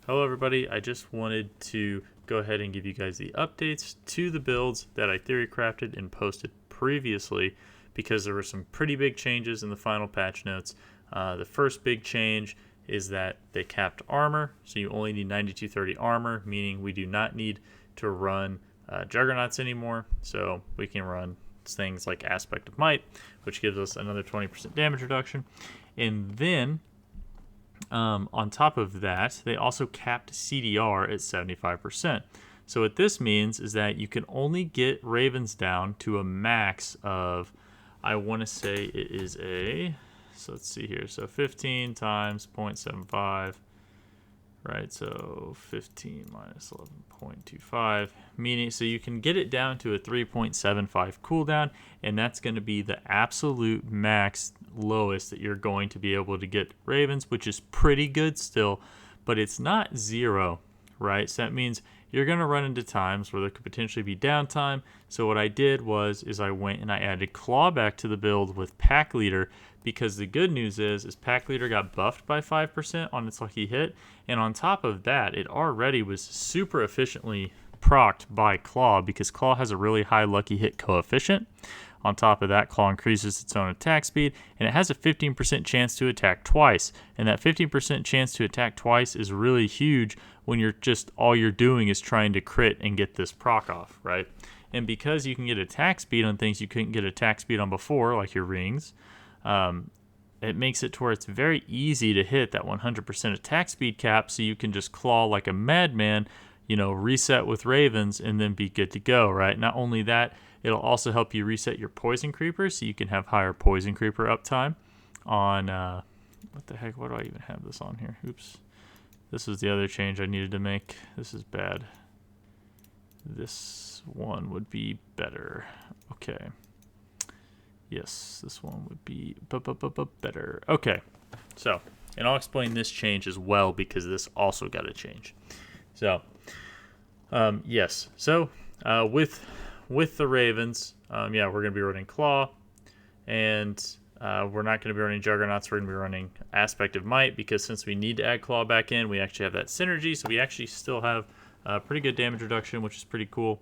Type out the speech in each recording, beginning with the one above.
Hello everybody, I just wanted to go ahead and give you guys the updates to the builds that I theory crafted and posted previously because there were some pretty big changes in the final patch notes. The first big change is that they capped armor, so you only need 9230 armor, meaning we do not need to run juggernauts anymore, so we can run things like aspect of might, which gives us another 20% damage reduction. And then on top of that, they also capped CDR at 75%. So what this means is that you can only get ravens down to a max of, I want to say it is so let's see here. So 15 times 0.75, right? So 15 minus 11.25, meaning so you can get it down to a 3.75 cooldown, and that's going to be the absolute max lowest that you're going to be able to get ravens, which is pretty good still, but it's not zero, right? So that means you're going to run into times where there could potentially be downtime. So what I did was I went and I added clawback to the build with pack leader, because the good news is pack leader got buffed by 5% on its lucky hit, and on top of that, it already was super efficiently procced by claw because claw has a really high lucky hit coefficient. On top of that, claw increases its own attack speed, and it has a 15% chance to attack twice. And that 15% chance to attack twice is really huge when you're just all you're doing is trying to crit and get this proc off, right? And because you can get attack speed on things you couldn't get attack speed on before, like your rings, it makes it to where it's very easy to hit that 100% attack speed cap, so you can just claw like a madman, reset with ravens, and then be good to go, right? Not only that, it'll also help you reset your poison creeper, so you can have higher poison creeper uptime on, what the heck, why do I even have this on here? Oops. This is the other change I needed to make. This is bad. This one would be better. Okay. Yes, this one would be better. Okay, so, and I'll explain this change as well because this also got a change. So, yes, so with the ravens, yeah, we're going to be running claw, and we're not going to be running juggernauts. We're going to be running aspect of might, because since we need to add claw back in, we actually have that synergy, so we actually still have pretty good damage reduction, which is pretty cool.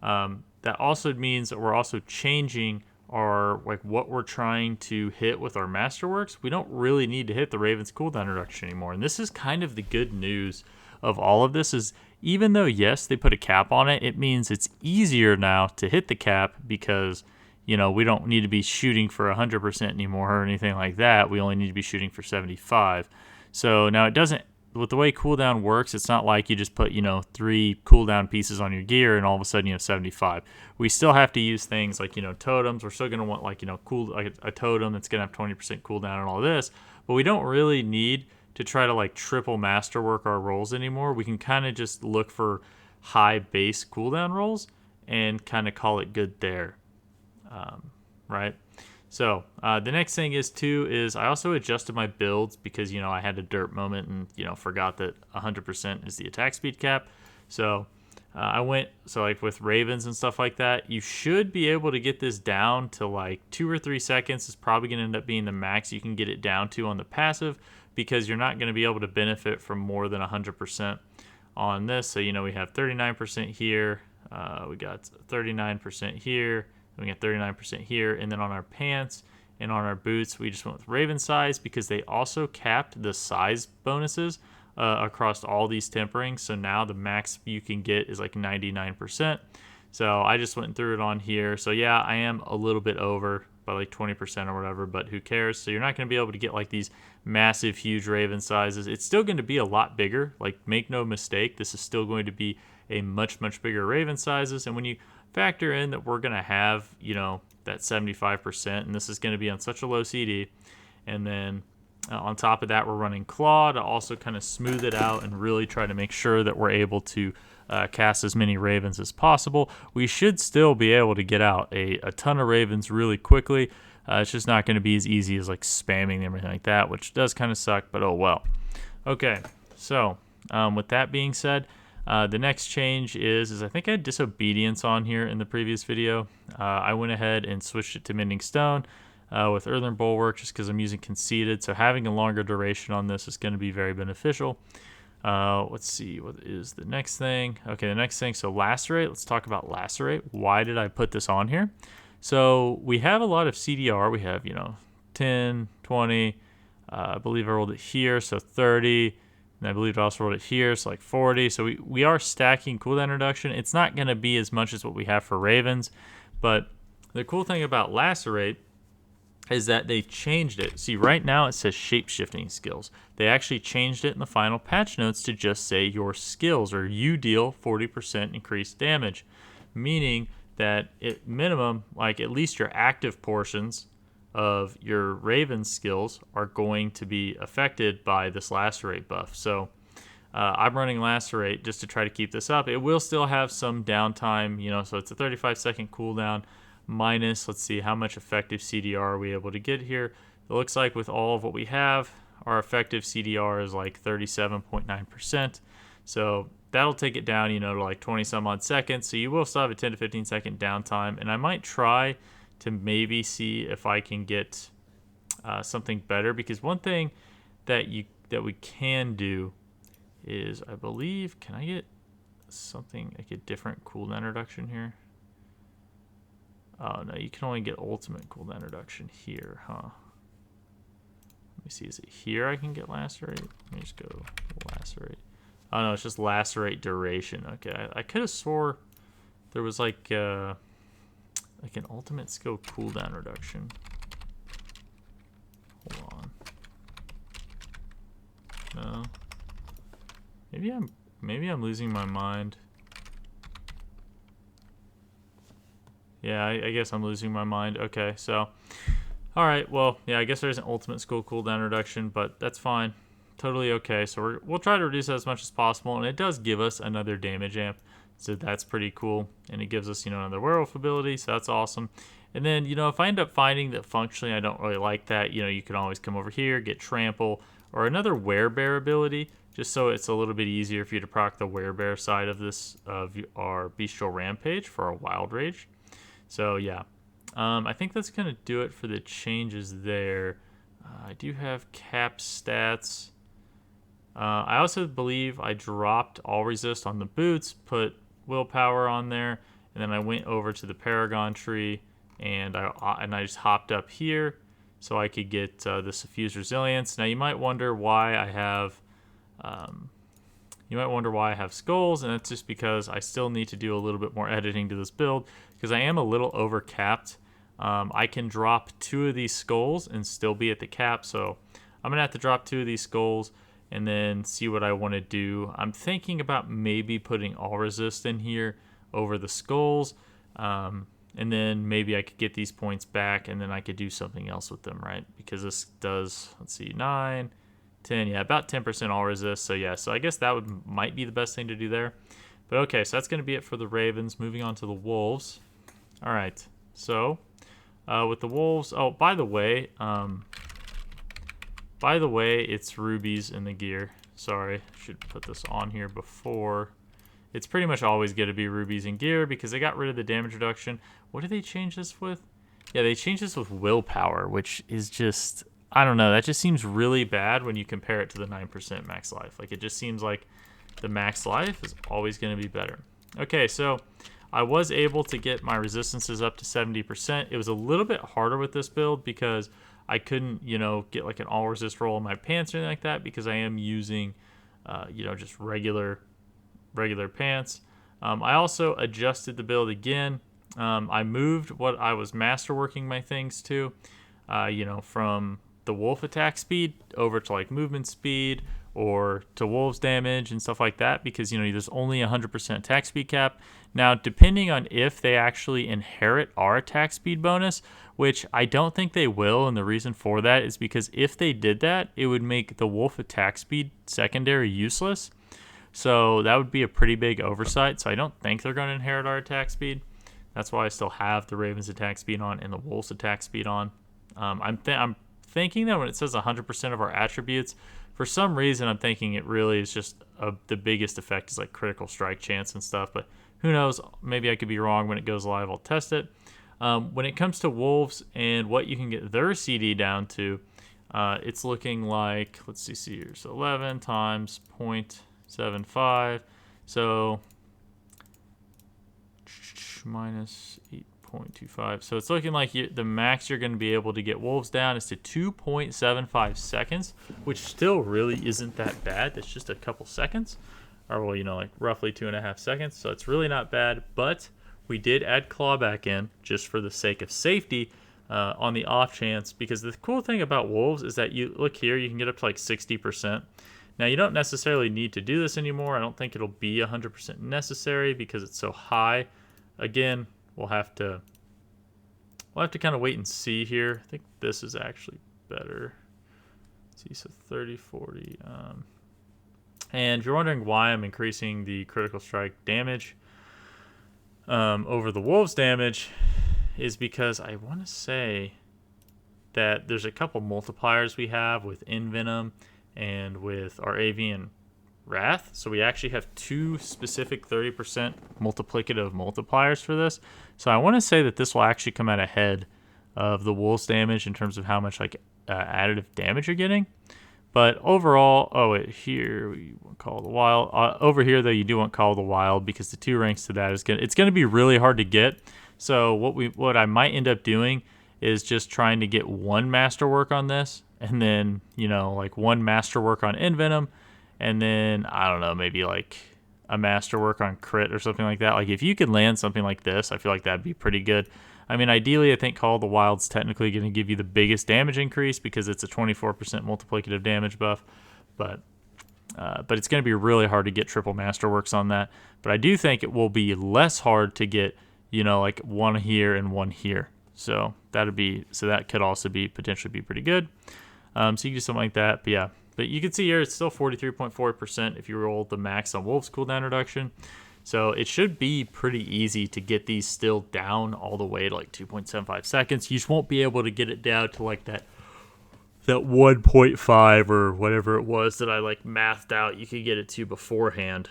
That also means that we're also changing our, like, what we're trying to hit with our masterworks. We don't really need to hit the Raven's cooldown reduction anymore. And this is kind of the good news of all of this, is even though, yes, they put a cap on it, it means it's easier now to hit the cap because, we don't need to be shooting for 100% anymore or anything like that. We only need to be shooting for 75. So now it doesn't, with the way cooldown works, it's not like you just put, 3 cooldown pieces on your gear and all of a sudden you have 75. We still have to use things like, totems. We're still going to want, like, like a totem that's going to have 20% cooldown and all this, but we don't really need to try to, like, triple masterwork our rolls anymore. We can kind of just look for high base cooldown rolls and kind of call it good there, right? So the next thing is I also adjusted my builds because, I had a derp moment and, forgot that 100% is the attack speed cap. So like with ravens and stuff like that, you should be able to get this down to like 2 or 3 seconds. Is probably going to end up being the max you can get it down to on the passive, because you're not going to be able to benefit from more than 100% on this. So, we have 39% here. We got 39% here. We get 39% here, and then on our pants and on our boots, we just went with Raven size because they also capped the size bonuses across all these temperings. So now the max you can get is like 99%. So I just went through it on here. So yeah, I am a little bit over by like 20% or whatever, but who cares? So you're not going to be able to get like these massive, huge Raven sizes. It's still going to be a lot bigger. Like, make no mistake, this is still going to be a much, much bigger Raven sizes. And when you factor in that we're going to have, that 75%, and this is going to be on such a low CD, and then on top of that, we're running claw to also kind of smooth it out and really try to make sure that we're able to cast as many ravens as possible. We should still be able to get out a ton of ravens really quickly. It's just not going to be as easy as like spamming and everything like that, which does kind of suck, but oh well. Okay, so with that being said, the next change is I think I had disobedience on here in the previous video. I went ahead and switched it to mending stone with earthen bulwark just because I'm using conceited. So having a longer duration on this is going to be very beneficial. Let's see, what is the next thing? Okay, the next thing, so lacerate. Let's talk about lacerate. Why did I put this on here? So we have a lot of CDR. We have, 10, 20. I believe I rolled it here, so 30. And I believe I also rolled it here, so like 40. So we are stacking cooldown reduction. It's not going to be as much as what we have for Ravens. But the cool thing about lacerate is that they changed it. See, right now it says shape-shifting skills. They actually changed it in the final patch notes to just say your skills, or you deal 40% increased damage, meaning that at minimum, like at least your active portions of your Raven skills are going to be affected by this lacerate buff. So I'm running lacerate just to try to keep this up. It will still have some downtime, so it's a 35-second cooldown minus, let's see, how much effective CDR are we able to get here. It looks like with all of what we have, our effective CDR is like 37.9%. So that'll take it down, to like 20 some odd seconds. So you will still have a 10 to 15 second downtime. And I might try to maybe see if I can get something better, because one thing that we can do is, I believe, can I get something like a different cooldown reduction here? Oh, no, you can only get ultimate cooldown reduction here, huh? Let me see, is it here I can get lacerate? Let me just go lacerate. Oh, no, it's just lacerate duration. Okay, I could have swore there was like an ultimate skill cooldown reduction. Hold on. No. Maybe I'm losing my mind. Yeah, I guess I'm losing my mind. Okay, so, all right, well, yeah, I guess there's an ultimate skill cooldown reduction, but that's fine. Totally okay. So we'll try to reduce that as much as possible, and it does give us another damage amp, so that's pretty cool. And it gives us, another werewolf ability, so that's awesome. And then, if I end up finding that functionally I don't really like that, you can always come over here, get trample, or another werebear ability, just so it's a little bit easier for you to proc the werebear side of this, of our bestial rampage for our wild rage. So yeah, I think that's going to do it for the changes there. I do have cap stats. I also believe I dropped all resist on the boots, put willpower on there, and then I went over to the Paragon tree, and I just hopped up here so I could get the suffused resilience. Now you might wonder why I have skulls, and it's just because I still need to do a little bit more editing to this build, because I am a little over capped. I can drop 2 of these skulls and still be at the cap, so I'm going to have to drop 2 of these skulls and then see what I want to do. I'm thinking about maybe putting all resist in here over the skulls, and then maybe I could get these points back, and then I could do something else with them, right? Because this does, let's see, 9, 10, yeah, about 10% all resist. So yeah, so I guess that might be the best thing to do there. But okay, so that's going to be it for the Ravens. Moving on to the Wolves. All right, so with the Wolves, oh, by the way, it's rubies in the gear. Sorry, should put this on here before. It's pretty much always going to be rubies in gear because they got rid of the damage reduction. What did they change this with? Yeah, they changed this with willpower, which is just, I don't know. That just seems really bad when you compare it to the 9% max life. Like, it just seems like the max life is always going to be better. Okay, so I was able to get my resistances up to 70%. It was a little bit harder with this build because I couldn't, get like an all resist roll on my pants or anything like that, because I am using, just regular pants. I also adjusted the build again. I moved what I was masterworking my things to, from the wolf attack speed over to like movement speed or to wolves damage and stuff like that, because there's only 100% attack speed cap. Now, depending on if they actually inherit our attack speed bonus, which I don't think they will, and the reason for that is because if they did that, it would make the wolf attack speed secondary useless. So that would be a pretty big oversight. So I don't think they're going to inherit our attack speed. That's why I still have the Ravens attack speed on and the Wolves attack speed on. I'm thinking that when it says 100% of our attributes, for some reason I'm thinking it really is just the biggest effect is like critical strike chance and stuff. But who knows? Maybe I could be wrong. When it goes live, I'll test it. When it comes to Wolves and what you can get their CD down to, it's looking like, let's see here, so 11 times 2.75. So minus 8.25. So it's looking like the max you're going to be able to get wolves down is to 2.75 seconds, which still really isn't that bad. That's just a couple seconds, or well, like roughly 2.5 seconds. So it's really not bad. But we did add clawback in just for the sake of safety. On the off chance, because the cool thing about wolves is that you look here, you can get up to like 60%. Now you don't necessarily need to do this anymore. I don't think it'll be 100% necessary because it's so high. Again, we'll have to kind of wait and see here. I think this is actually better. Let's see, so 30, 40. And if you're wondering why I'm increasing the critical strike damage over the wolves damage, is because I want to say that there's a couple multipliers we have with Envenom and with our Avian Wrath. So we actually have two specific 30% multiplicative multipliers for this. So I want to say that this will actually come out ahead of the wolves damage in terms of how much like additive damage you're getting. But overall, here we want Call of the Wild. Over here though, you do want Call of the Wild because the 2 ranks to that it's gonna be really hard to get. So what I might end up doing is just trying to get 1 masterwork on this, and then like 1 masterwork on Envenom, and then I don't know, maybe like a masterwork on crit or something like that. Like if you could land something like this, I feel like that'd be pretty good. I mean, ideally, I think Call of the Wild's technically going to give you the biggest damage increase because it's a 24% multiplicative damage buff, but it's going to be really hard to get triple masterworks on that. But I do think it will be less hard to get like 1 here and 1 here. So that could also potentially be pretty good. So you can do something like that. But yeah, but you can see here it's still 43.4% if you roll the max on Wolves cooldown reduction. So it should be pretty easy to get these still down all the way to like 2.75 seconds. You just won't be able to get it down to like that 1.5 or whatever it was that I like mathed out you could get it to beforehand.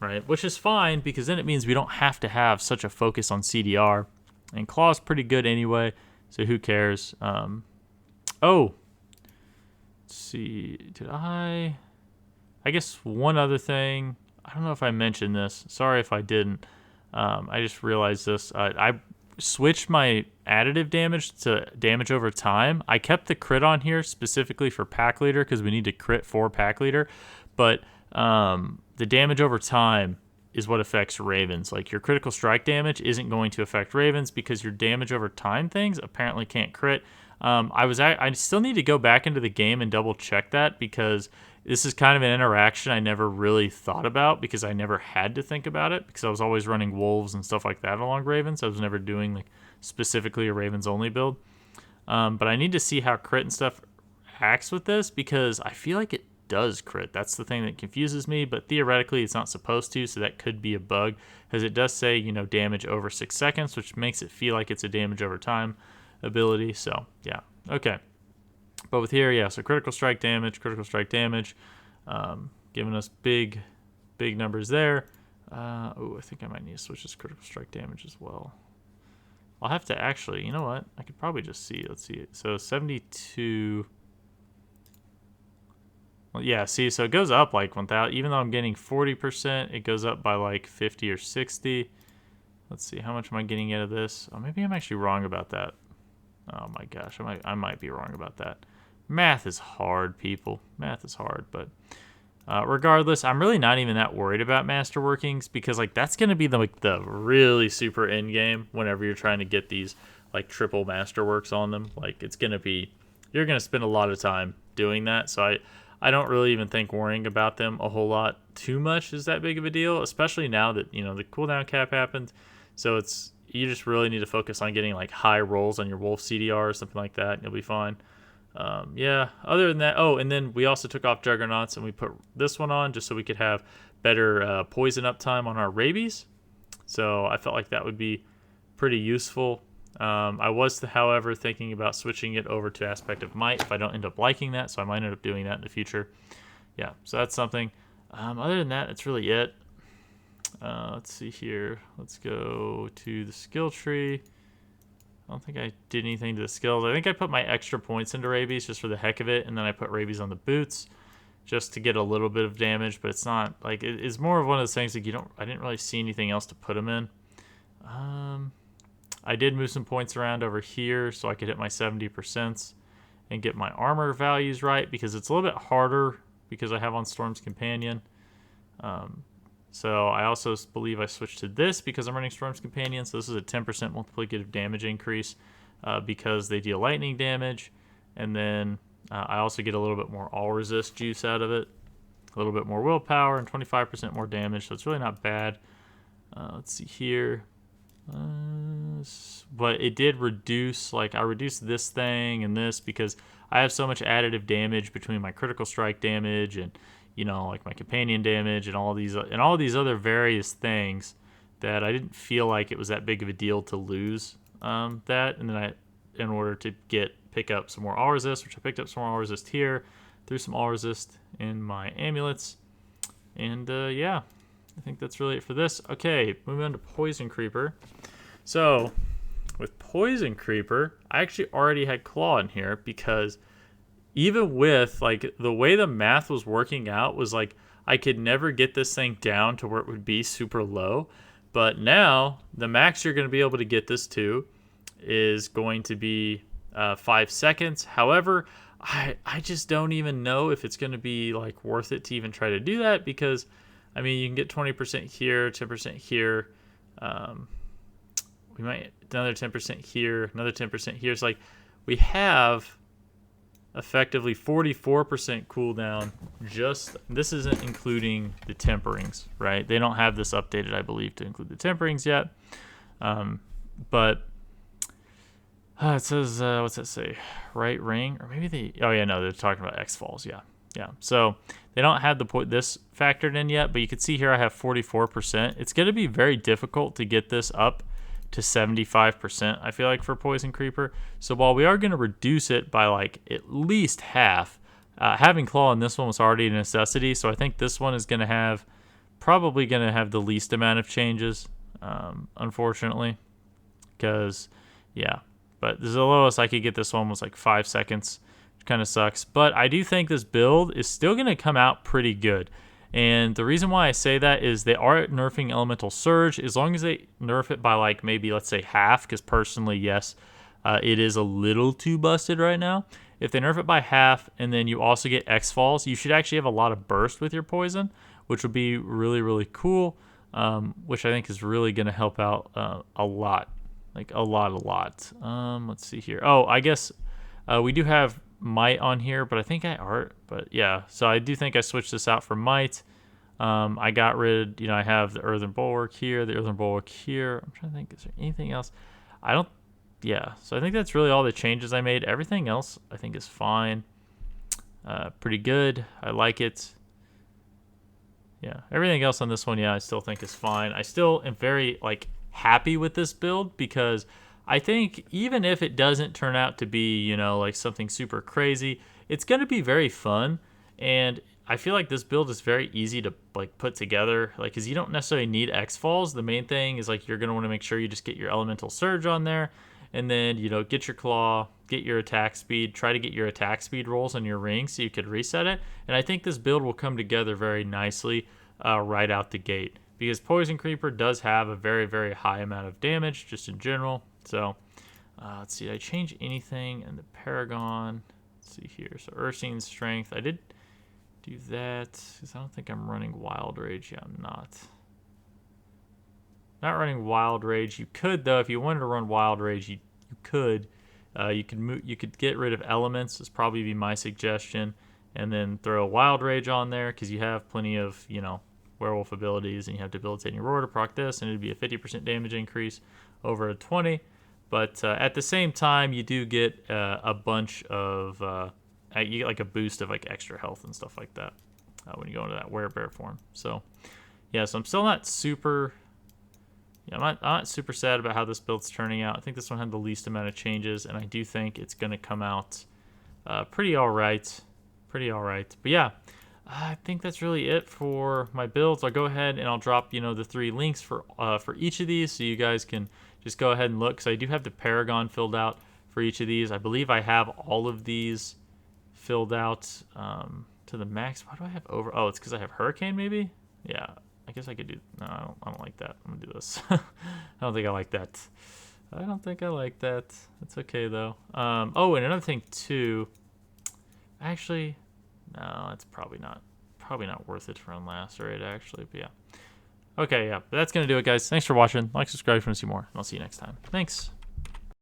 Right, which is fine because then it means we don't have to have such a focus on CDR. And Claw's pretty good anyway, so who cares? Let's see, I guess one other thing. I don't know if I mentioned this. Sorry if I didn't. I just realized this. I switched my additive damage to damage over time. I kept the crit on here specifically for pack leader because we need to crit for pack leader, but the damage over time is what affects Ravens. Like your critical strike damage isn't going to affect Ravens because your damage over time things apparently can't crit. I still need to go back into the game and double check that because this is kind of an interaction I never really thought about because I never had to think about it because I was always running wolves and stuff like that along Ravens. I was never doing like specifically a Ravens only build. But I need to see how crit and stuff acts with this because I feel like it does crit. That's the thing that confuses me, but theoretically it's not supposed to, so that could be a bug because it does say damage over 6 seconds, which makes it feel like it's a damage over time ability. So yeah, okay. But with here, so critical strike damage, giving us big numbers there. I think I might need to switch this critical strike damage as well. I'll have to actually, you know what? I could probably just see. Let's see. So 72. Well, yeah, see, so it goes up like 1,000. Even though I'm getting 40%, it goes up by like 50 or 60. Let's see, how much am I getting out of this? Oh, maybe I'm actually wrong about that. Oh my gosh, I might be wrong about that. Math is hard, people. Math is hard, but regardless, I'm really not even that worried about masterworkings because like that's gonna be the really super end game whenever you're trying to get these like triple masterworks on them. Like it's gonna be, you're gonna spend a lot of time doing that. So I don't really even think worrying about them a whole lot too much is that big of a deal, especially now that, the cooldown cap happened. So you just really need to focus on getting like high rolls on your wolf CDR or something like that, and you'll be fine. Other than that, and then we also took off Juggernauts and we put this one on just so we could have better poison uptime on our rabies. So I felt like that would be pretty useful. I was, however, thinking about switching it over to Aspect of Might if I don't end up liking that, so I might end up doing that in the future. Yeah, so that's something. Other than that, that's really it. Let's see here. Let's go to the skill tree. I don't think I did anything to the skills. I think I put my extra points into rabies just for the heck of it, and then I put rabies on the boots. just to get a little bit of damage, but it's not like it's more of one of those things like I didn't really see anything else to put them in. I did move some points around over here so I could hit my 70% and get my armor values right, because it's a little bit harder because I have on Storm's Companion. So I also believe I switched to this because I'm running Storm's Companion. So this is a 10% multiplicative damage increase because they deal lightning damage. And then I also get a little bit more all resist juice out of it, a little bit more willpower, and 25% more damage. So it's really not bad. Let's see here. But it did reduce, like I reduced this thing and this because I have so much additive damage between my critical strike damage and, you know, like my companion damage and all these other various things that I didn't feel like it was that big of a deal to lose that. And then in order to pick up some more all resist, which I picked up some more all resist here, threw some all resist in my amulets, and yeah. I think that's really it for this. Okay, moving on to Poison Creeper. So, with Poison Creeper, I actually already had Claw in here because even with, like, the way the math was working out was, like, I could never get this thing down to where it would be super low. But now, the max you're going to be able to get this to is going to be 5 seconds. However, I just don't even know if it's going to be, like, worth it to even try to do that because... I mean, you can get 20% here, 10% here. We might another 10% here, another 10% here. It's like we have effectively 44% cooldown. Just this isn't including the temperings, right? They don't have this updated, I believe, to include the temperings yet. But it says what's that say? Right ring, or maybe they? Oh yeah, no, they're talking about X falls. Yeah. So they don't have this factored in yet, but you can see here I have 44%. It's going to be very difficult to get this up to 75%, I feel like, for Poison Creeper. So while we are going to reduce it by like at least half, having Claw in this one was already a necessity. So I think this one is probably going to have the least amount of changes, unfortunately. Because, yeah. But the lowest I could get this one was like 5 seconds. Kind of sucks, but I do think this build is still going to come out pretty good. And the reason why I say that is they are nerfing Elemental Surge. As long as they nerf it by like maybe let's say half, because personally, yes, it is a little too busted right now. If they nerf it by half and then you also get X falls, you should actually have a lot of burst with your poison, which would be really, really cool, which I think is really going to help out a lot. Like a lot. Let's see here. Oh, I guess we do have Might on here, but I think but yeah, so I do think I switched this out for Might. I got rid, I have the Earthen Bulwark here, the Earthen Bulwark here. I'm trying to think, is there anything else? So I think that's really all the changes I made. Everything else I think is fine. Pretty good. I like it. Yeah, everything else on this one, I still think is fine. I still am very happy with this build because I think even if it doesn't turn out to be, like something super crazy, it's going to be very fun. And I feel like this build is very easy to put together, because you don't necessarily need X falls. The main thing is you're going to want to make sure you just get your Elemental Surge on there, and then get your Claw, get your attack speed, try to get your attack speed rolls on your ring so you could reset it. And I think this build will come together very nicely right out the gate, because Poison Creeper does have a very, very high amount of damage just in general. So, let's see, did I change anything in the Paragon? Let's see here. So, Ursine's Strength. I did do that because I don't think I'm running Wild Rage. Yeah, I'm not. Not running Wild Rage. You could, though, if you wanted to run Wild Rage, you could. You could get rid of Elements. This probably be my suggestion. And then throw a Wild Rage on there because you have plenty of, werewolf abilities, and you have Debilitating Roar to proc this, and it'd be a 50% damage increase over a 20. But at the same time, you do get a bunch of you get a boost of extra health and stuff like that when you go into that werebear form. So yeah, so I'm still not super. Yeah, I'm not super sad about how this build's turning out. I think this one had the least amount of changes, and I do think it's going to come out pretty all right. But yeah, I think that's really it for my builds. I'll go ahead and I'll drop the 3 links for each of these, so you guys can just go ahead and look. So I do have the Paragon filled out for each of these. I believe I have all of these filled out. To to the max. Why do I have over? Oh, it's because I have hurricane, maybe? Yeah, I guess I could do... No, I don't like that. I'm going to do this. I don't think I like that. I don't think I like that. It's okay, though. Oh, and another thing, too. Actually, no, it's probably not worth it for Unlacerate, actually. But yeah. Okay, yeah. But that's going to do it, guys. Thanks for watching. Like, subscribe if you want to see more. And I'll see you next time. Thanks.